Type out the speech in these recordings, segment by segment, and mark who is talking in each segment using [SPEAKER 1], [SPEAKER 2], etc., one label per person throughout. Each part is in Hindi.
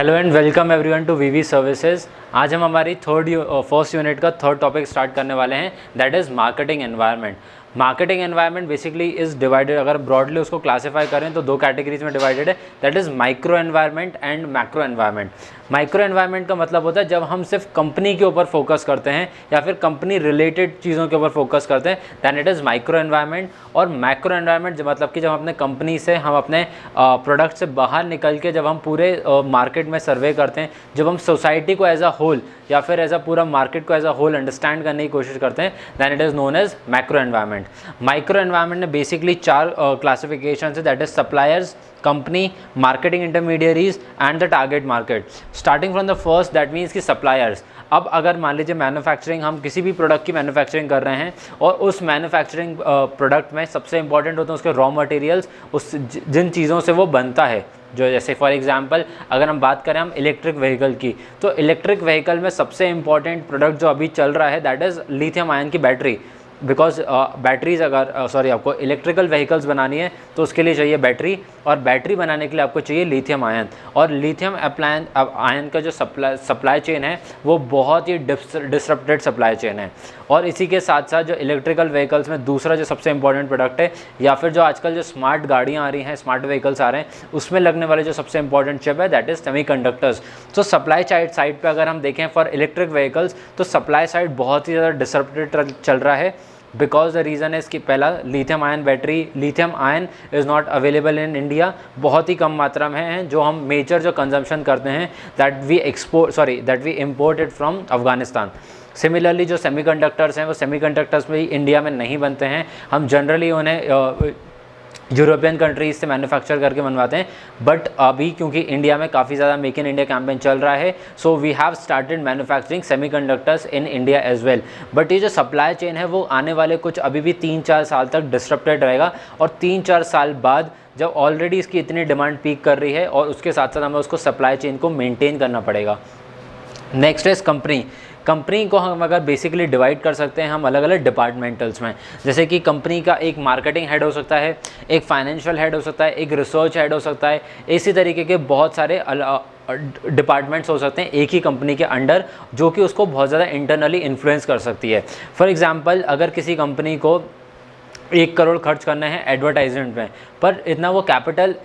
[SPEAKER 1] Hello and welcome everyone to VV services. आज हम हमारी फर्स्ट यूनिट का थर्ड टॉपिक स्टार्ट करने वाले हैं, that is marketing environment. Marketing environment basically is divided, अगर ब्रॉडली उसको क्लासीफाई करें तो दो कैटेगरीज में डिवाइडेड है, that is micro environment and macro environment. Micro environment का मतलब होता है जब हम सिर्फ कंपनी के ऊपर फोकस करते हैं या फिर कंपनी रिलेटेड चीज़ों के ऊपर फोकस करते हैं, then it is micro environment. और मैक्रो एनवायरनमेंट मतलब कि जब अपने कंपनी से, हम अपने प्रोडक्ट से बाहर निकल के जब हम पूरे मार्केट में सर्वे करते हैं, जब हम सोसाइटी को एज अ होल या फिर एज अ पूरा मार्केट को एज अ होल अंडरस्टैंड करने की कोशिश करते हैं, then it is known as macro environment. Micro environment ने बेसिकली चार क्लासिफिकेशन है, that is suppliers, company, marketing intermediaries and the target market. Starting from the first, that means कि सप्लायर्स। अब अगर मान लीजिए मैन्युफैक्चरिंग, हम किसी भी प्रोडक्ट की मैन्युफैक्चरिंग कर रहे हैं और उस मैन्युफैक्चरिंग प्रोडक्ट में सबसे इंपॉर्टेंट होते हैं उसके रॉ मटेरियल्स, उस जिन चीज़ों से वो बनता है। जो जैसे फॉर एग्जांपल अगर हम बात करें हम इलेक्ट्रिक व्हीकल की, तो इलेक्ट्रिक व्हीकल में सबसे इंपॉर्टेंट प्रोडक्ट जो अभी चल रहा है दैट इज़ लिथियम आयन की बैटरी। बिकॉज बैटरीज अगर आपको इलेक्ट्रिकल व्हीकल्स बनानी है तो उसके लिए चाहिए बैटरी, और बैटरी बनाने के लिए आपको चाहिए लिथियम आयन। और लिथियम आयन का जो सप्लाई चेन है वो बहुत ही डिसरप्टेड सप्लाई चेन है। और इसी के साथ साथ जो इलेक्ट्रिकल व्हीकल्स में दूसरा जो सबसे इंपॉर्टेंट प्रोडक्ट है, या फिर जो आजकल जो स्मार्ट गाड़ियाँ आ रही हैं, स्मार्ट व्हीकल्स आ रहे हैं, उसमें लगने वाले जो सबसे इंपॉर्टेंट चिप है दैट इज़ सेमीकंडक्टर्स। तो सप्लाई साइड पे अगर हम देखें फॉर इलेक्ट्रिक व्हीकल्स, तो सप्लाई साइड बहुत ही ज़्यादा डिसरप्टेड चल रहा है। बिकॉज द रीज़न इज़ कि पहला, lithium ion is not available in India, बहुत ही कम मात्रा में है। जो हम मेजर जो कंजम्पशन करते हैं that we import it from Afghanistan. Similarly जो सेमीकंडक्टर्स हैं वो सेमीकंडक्टर्स भी इंडिया में नहीं बनते हैं, हम जनरली उन्हें यूरोपियन कंट्रीज से मैन्युफैक्चर करके बनवाते हैं। बट अभी क्योंकि इंडिया में काफ़ी ज़्यादा मेक इन इंडिया कैंपेन चल रहा है, so we have started manufacturing semiconductors in India as well. But ये जो सप्लाई चेन है वो आने वाले कुछ अभी भी 3-4 साल तक डिसरप्टेड रहेगा, और 3-4 साल बाद जब ऑलरेडी इसकी इतनी डिमांड पीक कर रही है और उसके साथ साथ हमें उसको सप्लाई चेन को मेनटेन करना पड़ेगा। नेक्स्ट इज कंपनी को हम अगर बेसिकली डिवाइड कर सकते हैं हम अलग अलग डिपार्टमेंटल्स में। जैसे कि कंपनी का एक मार्केटिंग हेड हो सकता है, एक फाइनेंशियल हेड हो सकता है, एक रिसर्च हेड हो सकता है। इसी तरीके के बहुत सारे डिपार्टमेंट्स हो सकते हैं एक ही कंपनी के अंडर, जो कि उसको बहुत ज़्यादा इंटरनली इन्फ्लुएंस कर सकती है। फॉर एग्जांपल अगर किसी कंपनी को 1 करोड़ खर्च करना है एडवर्टाइजमेंट में, पर इतना वो कैपिटल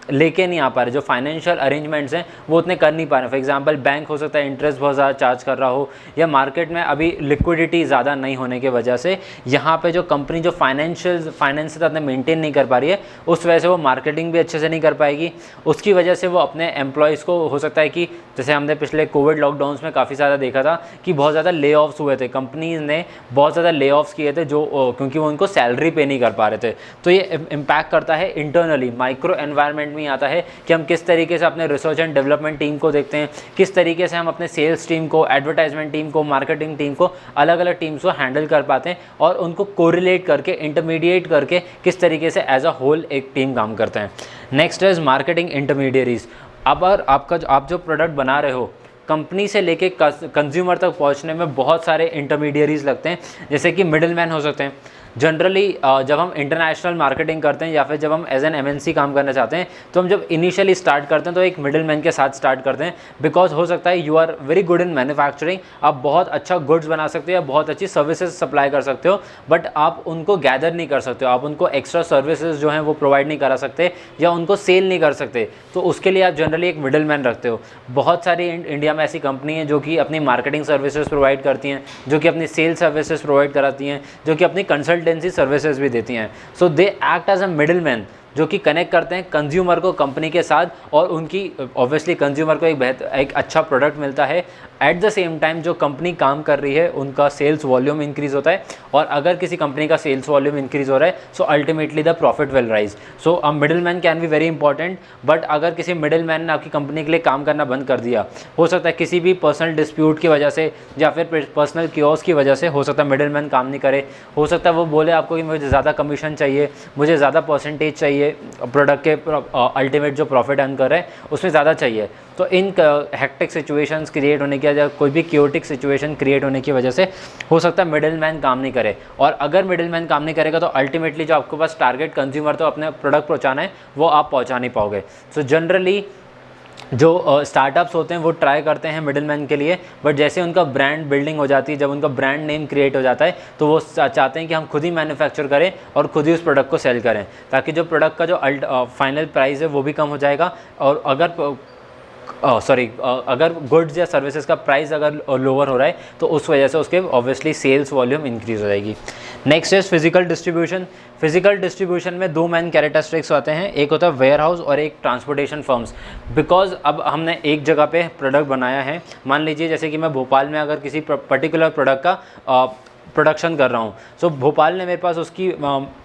[SPEAKER 1] लेके नहीं आ पा रहे, जो फाइनेंशियल अरेंजमेंट्स हैं वो उतने कर नहीं पा रहे। फॉर एग्जांपल बैंक हो सकता है इंटरेस्ट बहुत ज़्यादा चार्ज कर रहा हो, या मार्केट में अभी लिक्विडिटी ज़्यादा नहीं होने की वजह से यहाँ पे जो कंपनी जो फाइनेंस से अपने मेंटेन नहीं कर पा रही है, उस वजह से वो मार्केटिंग भी अच्छे से नहीं कर पाएगी। उसकी वजह से वो अपने एम्प्लॉयज़ को, हो सकता है कि जैसे हमने पिछले कोविड लॉकडाउन्स में काफ़ी ज़्यादा देखा था कि बहुत ज़्यादा ले ऑफ्स हुए थे, कंपनीज ने बहुत ज़्यादा ले ऑफ्स किए थे जो क्योंकि वो उनको सैलरी पे नहीं कर पा रहे थे। तो ये इम्पैक्ट करता है इंटरनली। माइक्रो एनवायरनमेंट में आता है कि हम किस तरीके से अपने रिसर्च एंड डेवलपमेंट टीम को देखते हैं, किस तरीके से हम अपने सेल्स टीम को, एडवर्टाइजमेंट टीम को, मार्केटिंग टीम को, अलग अलग टीम्स को हैंडल कर पाते हैं, और उनको कोरिलेट करके, इंटरमीडिएट करके किस तरीके से एज अ होल एक टीम काम करते हैं। Next is marketing intermediaries. अब आप जो प्रोडक्ट बना रहे हो, कंपनी से लेके कंज्यूमर तक पहुंचने में बहुत सारे इंटरमीडियरीज लगते हैं, जैसे कि मिडिल मैन हो सकते हैं। जनरली जब हम इंटरनेशनल मार्केटिंग करते हैं या फिर जब हम एज एन MNC काम करना चाहते हैं, तो हम जब इनिशियली स्टार्ट करते हैं तो एक मिडिल मैन के साथ स्टार्ट करते हैं। बिकॉज हो सकता है you are very good in manufacturing, आप बहुत अच्छा गुड्स बना सकते हो या बहुत अच्छी सर्विसेज सप्लाई कर सकते हो, बट आप उनको गैदर नहीं कर सकते हो, आप उनको एक्स्ट्रा सर्विसेज जो हैं वो प्रोवाइड नहीं करा सकते या उनको सेल नहीं कर सकते। तो उसके लिए आप जनरली एक मिडिल मैन रखते हो। बहुत सारी इंडिया में ऐसी कंपनी हैं जो कि अपनी मार्केटिंग सर्विसेज प्रोवाइड करती हैं, जो कि अपनी सेल सर्विसेज प्रोवाइड कराती हैं, जो कि अपनी कंसल्टेंसी सर्विसेज भी देती हैं। So they act as a middleman, जो कि कनेक्ट करते हैं कंज्यूमर को कंपनी के साथ, और उनकी ऑब्वियसली कंज्यूमर को एक अच्छा प्रोडक्ट मिलता है। एट द सेम टाइम जो कंपनी काम कर रही है उनका सेल्स वॉल्यूम इंक्रीज़ होता है, और अगर किसी कंपनी का सेल्स वॉल्यूम इंक्रीज़ हो रहा है so ultimately the profit will rise. So a middle man can be very important. But अगर किसी मिडिल मैन ने आपकी कंपनी के लिए काम करना बंद कर दिया, हो सकता है किसी भी पर्सनल डिस्प्यूट की वजह से या फिर पर्सनल क्योस की वजह से, हो सकता है मिडिल मैन काम नहीं करे, हो सकता है वो बोले आपको कि मुझे ज़्यादा कमीशन चाहिए, मुझे ज़्यादा परसेंटेज चाहिए, प्रोडक्ट के अल्टीमेट जो प्रॉफिट अर्न कर रहे हैं उसमें ज़्यादा चाहिए। तो इन हेक्टिक सिचुएशंस क्रिएट होने की या कोई भी क्योटिक सिचुएशन क्रिएट होने की वजह से हो सकता है मिडिल मैन काम नहीं करे, और अगर मिडिल मैन काम नहीं करेगा तो अल्टीमेटली जो आपके पास टारगेट कंज्यूमर तो अपने प्रोडक्ट पहुंचाना है वो आप पहुंचा नहीं पाओगे। सो जनरली जो स्टार्टअप्स होते हैं वो ट्राई करते हैं मिडिल मैन के लिए, बट जैसे उनका ब्रांड बिल्डिंग हो जाती है, जब उनका ब्रांड नेम क्रिएट हो जाता है, तो वो चाहते हैं कि हम खुद ही मैन्युफैक्चर करें और खुद ही उस प्रोडक्ट को सेल करें, ताकि जो प्रोडक्ट का जो फाइनल प्राइस है वो भी कम हो जाएगा, और अगर गुड्स या सर्विसेज का प्राइस अगर लोअर हो रहा है तो उस वजह से उसके ऑब्वियसली सेल्स वॉल्यूम इंक्रीज हो जाएगी। Next is physical distribution. Physical distribution में दो मेन कैरेक्टरिस्टिक्स आते हैं, एक होता है वेयर हाउस और एक ट्रांसपोर्टेशन फर्म्स। बिकॉज अब हमने एक जगह पे प्रोडक्ट बनाया है, मान लीजिए जैसे कि मैं भोपाल में अगर किसी पर्टिकुलर प्रोडक्ट का प्रोडक्शन कर रहा हूँ, सो भोपाल ने मेरे पास उसकी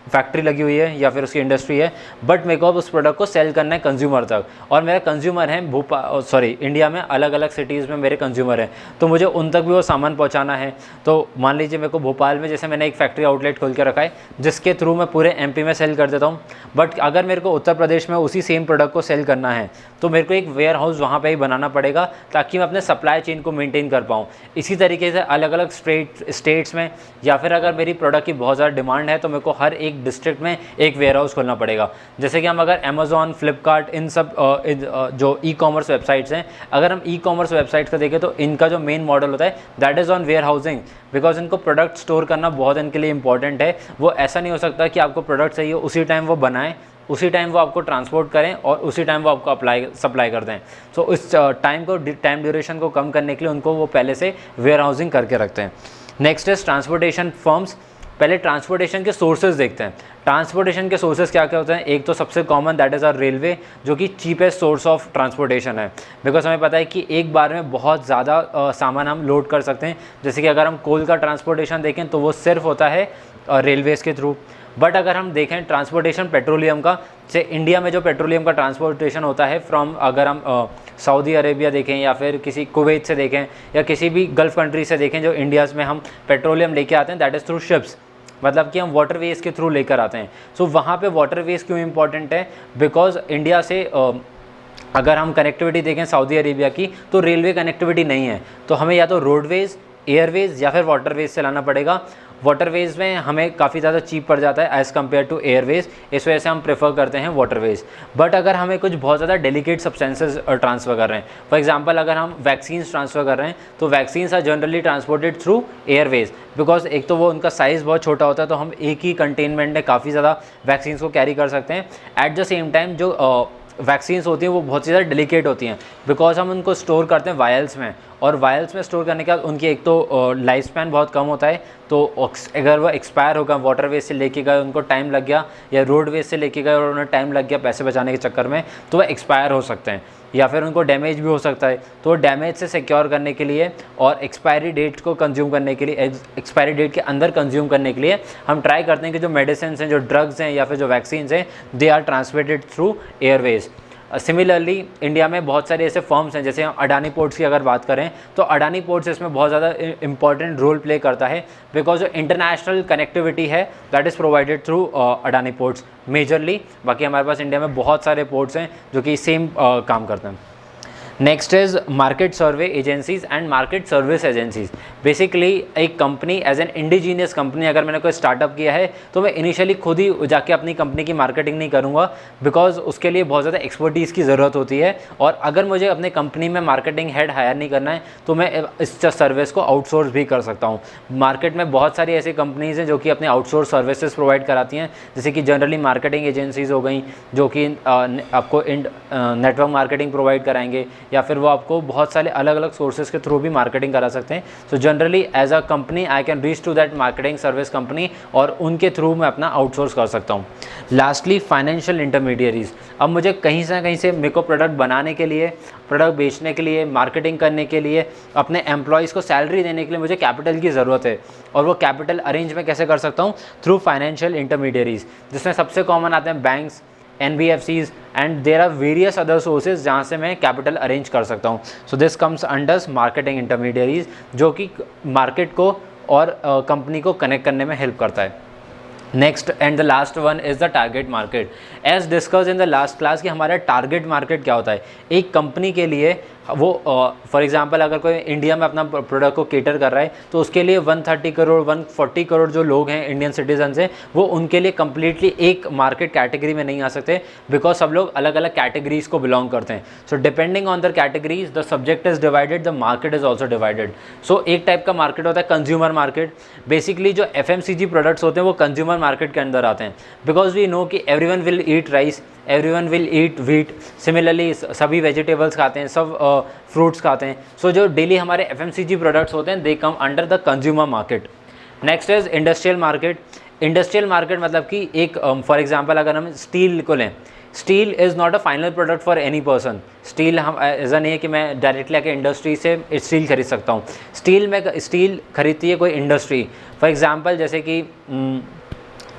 [SPEAKER 1] फैक्ट्री लगी हुई है या फिर उसकी इंडस्ट्री है, बट मेरे को अब उस प्रोडक्ट को सेल करना है कंज्यूमर तक, और मेरा कंज्यूमर है इंडिया में अलग अलग सिटीज़ में मेरे कंज्यूमर हैं, तो मुझे उन तक भी वो सामान पहुँचाना है। तो मान लीजिए मेरे को भोपाल में जैसे मैंने एक फैक्ट्री आउटलेट खोल के रखा है जिसके थ्रू मैं पूरे MP में सेल कर देता हूँ, बट अगर मेरे को उत्तर प्रदेश में उसी सेम प्रोडक्ट को सेल करना है तो मेरे को एक वेयर हाउस वहाँ पर ही बनाना पड़ेगा ताकि मैं अपने सप्लाई चेन को मेनटेन कर पाऊँ। इसी तरीके से अलग अलग स्टेट्स में, या फिर अगर मेरी प्रोडक्ट की बहुत ज़्यादा डिमांड है तो मेरे को हर एक डिस्ट्रिक्ट में एक वेयर हाउस खोलना पड़ेगा। जैसे कि हम अगर अमेज़ॉन, फ्लिपकार्ट, इन सब जो ई कॉमर्स वेबसाइट्स हैं, अगर हम ई कॉमर्स वेबसाइट्स का देखें तो इनका जो मेन मॉडल होता है that is on warehousing, because इनको प्रोडक्ट स्टोर करना बहुत इनके लिए इंपॉर्टेंट है। वो ऐसा नहीं हो सकता कि आपको प्रोडक्ट चाहिए उसी टाइम वो बनाएं, उसी टाइम वो आपको ट्रांसपोर्ट करें और उसी टाइम वो आपको सप्लाई कर दें। सो इस टाइम ड्यूरेशन को कम करने के लिए उनको वो पहले से वेयर हाउसिंग करके रखते हैं। Next is transportation firms. पहले ट्रांसपोर्टेशन के सोर्सेज देखते हैं। ट्रांसपोर्टेशन के सोर्सेज क्या क्या होते हैं? एक तो सबसे common that is are railway, जो कि चीपेस्ट सोर्स ऑफ ट्रांसपोर्टेशन है, बिकॉज हमें पता है कि एक बार में बहुत ज़्यादा सामान हम लोड कर सकते हैं। जैसे कि अगर हम कोल का ट्रांसपोर्टेशन देखें तो वो सिर्फ होता है रेलवेज़ के थ्रू। बट अगर हम देखें ट्रांसपोर्टेशन पेट्रोलियम का, से इंडिया में जो पेट्रोलियम का ट्रांसपोर्टेशन होता है फ्रॉम, अगर हम सऊदी अरेबिया देखें या फिर किसी कुवैत से देखें या किसी भी गल्फ़ कंट्री से देखें जो इंडियाज़ में हम पेट्रोलियम लेके आते हैं, दैट इज़ थ्रू शिप्स, मतलब कि हम वाटरवेज़ के थ्रू लेकर आते हैं। सो वहाँ पे वाटरवेज़ क्यों इंपॉर्टेंट है? बिकॉज इंडिया से अगर हम कनेक्टिविटी देखें सऊदी अरेबिया की, तो रेलवे कनेक्टिविटी नहीं है, तो हमें या तो रोडवेज़, एयरवेज़ या फिर वाटरवेज़ से लाना पड़ेगा। वाटरवेज़ में हमें काफ़ी ज़्यादा चीप पड़ जाता है एज़ कम्पेयर टू एयरवेज़, इस वजह से हम प्रेफर करते हैं वाटरवेज़। बट अगर हमें कुछ बहुत ज़्यादा डेलिकेट सब्सटेंसेस ट्रांसफ़र कर रहे हैं, फॉर एग्जांपल अगर हम वैक्सीन्स ट्रांसफ़र कर रहे हैं, तो vaccines are generally transported through airways, because एक तो वो उनका साइज़ बहुत छोटा होता है, तो हम एक ही कंटेनमेंट में काफ़ी ज़्यादा वैक्सीन्स को कैरी कर सकते हैं। एट द सेम टाइम जो वैक्सीन्स होती हैं वो बहुत ज़्यादा डेलिकेट होती हैं, बिकॉज हम उनको स्टोर करते हैं वायल्स में, और वायल्स में स्टोर करने के बाद उनकी एक तो लाइफ स्पैन बहुत कम होता है, तो अगर वो एक्सपायर होगा, वाटरवेज से लेके गए उनको टाइम लग गया, या रोडवेज से लेके गए और उन्हें टाइम लग गया पैसे बचाने के चक्कर में, तो वह एक्सपायर हो सकते हैं, या फिर उनको डैमेज भी हो सकता है। तो डैमेज से सिक्योर करने के लिए और एक्सपायरी डेट को कंज्यूम करने के लिए, एक्सपायरी डेट के अंदर कंज्यूम करने के लिए हम ट्राई करते हैं कि जो मेडिसिन हैं, जो ड्रग्स हैं या फिर जो वैक्सीन्स हैं, they are transmitted through airways. Similarly India में बहुत सारे ऐसे फर्म्स हैं, जैसे हम अडानी पोर्ट्स की अगर बात करें तो अडानी पोर्ट्स इसमें बहुत ज़्यादा इंपॉर्टेंट रोल प्ले करता है, बिकॉज जो इंटरनेशनल कनेक्टिविटी है that is provided through Adani ports majorly. बाकी हमारे पास इंडिया में बहुत सारे पोर्ट्स हैं जो कि सेम काम करते हैं। Next is market survey agencies and market service agencies. Basically एक company as an indigenous company, अगर मैंने कोई स्टार्टअप किया है तो मैं इनिशियली खुद ही जाके अपनी कंपनी की मार्केटिंग नहीं करूँगा, बिकॉज उसके लिए बहुत ज़्यादा एक्सपर्टीज़ की ज़रूरत होती है, और अगर मुझे अपने कंपनी में मार्केटिंग हेड हायर नहीं करना है तो मैं इस सर्विस को आउटसोर्स भी कर सकता हूँ। मार्केट में बहुत सारी ऐसी कंपनीज़ हैं जो कि अपने आउटसोर्स सर्विसेज प्रोवाइड कराती हैं, जैसे कि जनरली मार्केटिंग एजेंसीज हो गई जो कि आपको नेटवर्क मार्केटिंग प्रोवाइड कराएंगे, या फिर वो आपको बहुत सारे अलग अलग सोर्सेज के थ्रू भी मार्केटिंग करा सकते हैं। So generally as a company I can reach to that marketing service company, और उनके थ्रू मैं अपना आउटसोर्स कर सकता हूँ। Lastly financial intermediaries. अब मुझे कहीं से मेरे को प्रोडक्ट बनाने के लिए, प्रोडक्ट बेचने के लिए, मार्केटिंग करने के लिए, अपने एम्प्लॉयज़ को सैलरी देने के लिए मुझे कैपिटल की ज़रूरत है, और वो कैपिटल अरेंज मैं कैसे कर सकता हूँ? थ्रू फाइनेंशियल इंटरमीडियरीज, जिसमें सबसे कॉमन आते हैं banks, NBFCs and there are various other sources जहाँ से मैं कैपिटल अरेंज कर सकता हूँ। So this comes under marketing intermediaries, जो कि मार्केट को और कंपनी को कनेक्ट करने में हेल्प करता है। Next and the last one is the target market. As discuss in the last class कि हमारा टारगेट मार्केट क्या होता है। एक कंपनी के लिए वो फॉर एग्जांपल अगर कोई इंडिया में अपना प्रोडक्ट को केटर कर रहा है तो उसके लिए 130 करोड़ 140 करोड़ जो लोग हैं इंडियन सिटीजन्स हैं, वो उनके लिए कम्प्लीटली एक मार्केट कैटेगरी में नहीं आ सकते, बिकॉज सब लोग अलग अलग कैटेगरीज को बिलोंग करते हैं। So depending on the categories the subject is divided, the market is also divided. So एक टाइप का मार्केट होता है कंज्यूमर मार्केट। बेसिकली जो FMCG प्रोडक्ट्स होते हैं वो कंज्यूमर मार्केट के अंदर आते हैं, बिकॉज वी नो कि everyone will eat rice, everyone will eat wheat, similarly सभी वेजिटेबल्स खाते हैं, सब फ्रूट्स खाते हैं। सो जो डेली हमारे FMCG प्रोडक्ट्स होते हैं they come under the consumer market. Next is industrial market. Industrial market मतलब कि एक फॉर एग्जांपल अगर हम स्टील को लें, steel is not a final product for any person. Steel हम ऐसा नहीं है कि मैं डायरेक्टली आके इंडस्ट्री से स्टील खरीद सकता हूँ। स्टील खरीदती है कोई इंडस्ट्री। फॉर एग्जांपल जैसे कि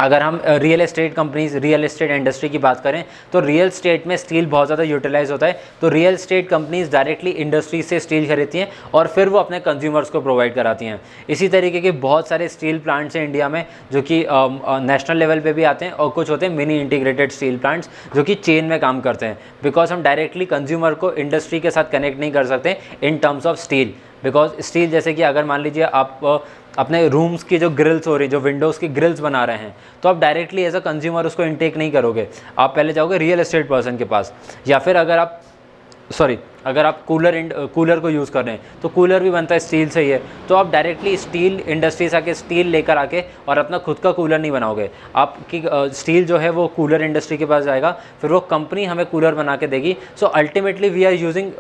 [SPEAKER 1] अगर हम real estate companies, real estate industry की बात करें तो रियल एस्टेट में स्टील बहुत ज़्यादा यूटिलाइज होता है, तो real estate companies directly industry से स्टील खरीदती हैं और फिर वो अपने कंज्यूमर्स को प्रोवाइड कराती हैं। इसी तरीके के बहुत सारे स्टील प्लांट्स हैं इंडिया में जो कि नेशनल लेवल पे भी आते हैं, और कुछ होते हैं मिनी इंटीग्रेटेड स्टील प्लांट्स जो कि चेन में काम करते हैं, बिकॉज हम डायरेक्टली कंज्यूमर को इंडस्ट्री के साथ कनेक्ट नहीं कर सकते in terms of steel. Because steel जैसे कि अगर मान लीजिए आप अपने रूम्स की जो ग्रिल्स हो रही, जो विंडोज़ की ग्रिल्स बना रहे हैं, तो आप डायरेक्टली एज अ कंज्यूमर उसको इनटेक नहीं करोगे, आप पहले जाओगे रियल एस्टेट पर्सन के पास। या फिर अगर आप कूलर को यूज़ कर रहे हैं तो कूलर भी बनता है स्टील से ही है, तो आप डायरेक्टली स्टील इंडस्ट्री से आके स्टील लेकर आके और अपना खुद का कूलर नहीं बनाओगे। आपकी स्टील जो है वो कूलर इंडस्ट्री के पास जाएगा, फिर वो कंपनी हमें कूलर बना के देगी। So ultimately we are using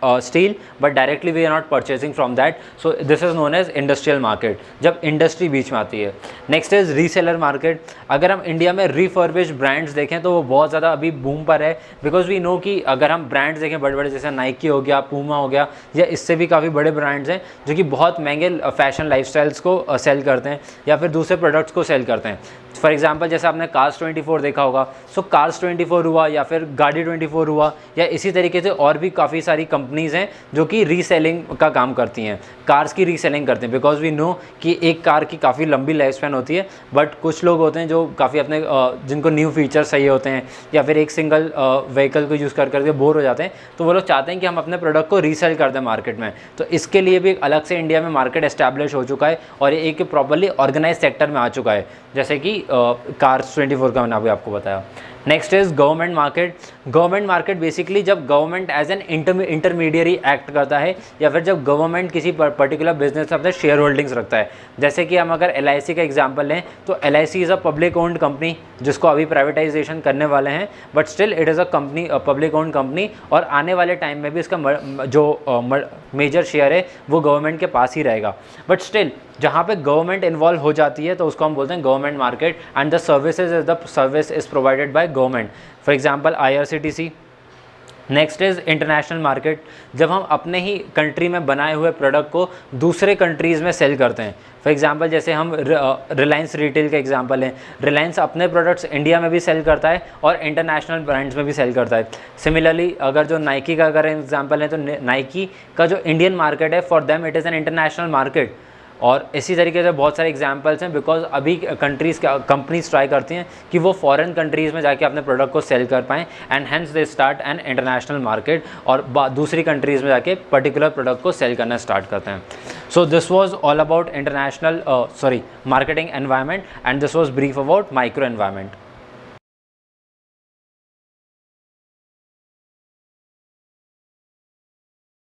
[SPEAKER 1] steel but directly we are not purchasing from that. So this is known as industrial market, जब इंडस्ट्री बीच में आती है। Next is reseller market. अगर हम इंडिया में रिफर्बिश्ड ब्रांड्स देखें तो वो बहुत ज़्यादा अभी बूम पर है, बिकॉज वी नो कि अगर हम ब्रांड्स देखें बड़े बड़े जैसे नाइकी हो गया, पूमा हो गया, या इससे भी काफ़ी बड़े ब्रांड्स हैं जो कि बहुत महंगे फैशन लाइफस्टाइल्स को सेल करते हैं या फिर दूसरे प्रोडक्ट्स को सेल करते हैं। फॉर एग्जाम्पल जैसे आपने कार्स 24 देखा होगा, सो कार्स 24 हुआ या फिर गाड़ी 24 हुआ, या इसी तरीके से और भी काफ़ी सारी कंपनीज़ हैं जो कि रीसेलिंग का काम करती हैं, कार्स की रीसेलिंग करते हैं। बिकॉज वी नो कि एक कार की काफ़ी लंबी लाइफ स्पैन होती है, बट कुछ लोग होते हैं जो काफ़ी अपने जिनको न्यू फीचर्स चाहिए होते हैं या फिर एक सिंगल व्हीकल को यूज़ करके बोर हो जाते हैं, तो वो लोग चाहते हैं कि हम अपने प्रोडक्ट को रीसेल कर दें मार्केट में। तो इसके लिए भी एक अलग से इंडिया में मार्केट एस्टैब्लिश हो चुका है और ये एक प्रॉपर्ली ऑर्गेनाइज सेक्टर में आ चुका है, जैसे कि कार्स 24 का मैंने अभी आपको बताया। Next is government market. Government market basically जब government as an intermediary act करता है या फिर जब गवर्नमेंट किसी पर्टिकुलर बिजनेस में अपने शेयर होल्डिंग्स रखता है। जैसे कि हम अगर LIC का एग्जांपल लें तो LIC is a public owned company जिसको अभी प्राइवेटाइजेशन करने वाले हैं, but still it is a company, public owned company, और आने वाले टाइम में भी इसका जो मेजर शेयर है वो गवर्नमेंट के पास ही रहेगा। बट स्टिल जहाँ पे गवर्नमेंट इन्वॉल्व हो जाती है तो उसको हम बोलते हैं government market, and the service is provided by government, for example IRCTC। Next is international market, जब हम अपने ही कंट्री में बनाए हुए प्रोडक्ट को दूसरे कंट्रीज़ में सेल करते हैं। फॉर एग्जांपल जैसे हम रिलायंस रिटेल का एग्जांपल है, रिलायंस अपने प्रोडक्ट्स इंडिया में भी सेल करता है और इंटरनेशनल ब्रांड्स में भी सेल करता है। सिमिलरली अगर जो नाइकी का अगर एग्जांपल है तो नाइकी का जो इंडियन मार्केट है, for them it is an international market. और इसी तरीके से बहुत सारे एग्जांपल्स हैं, बिकॉज अभी कंपनीज ट्राई करती हैं कि वो फॉरेन कंट्रीज़ में जाके अपने प्रोडक्ट को सेल कर पाएँ, and hence they start an international market, और दूसरी कंट्रीज़ में जाके पर्टिकुलर प्रोडक्ट को सेल करना स्टार्ट करते हैं। So this was all about marketing environment, and this was brief about micro environment.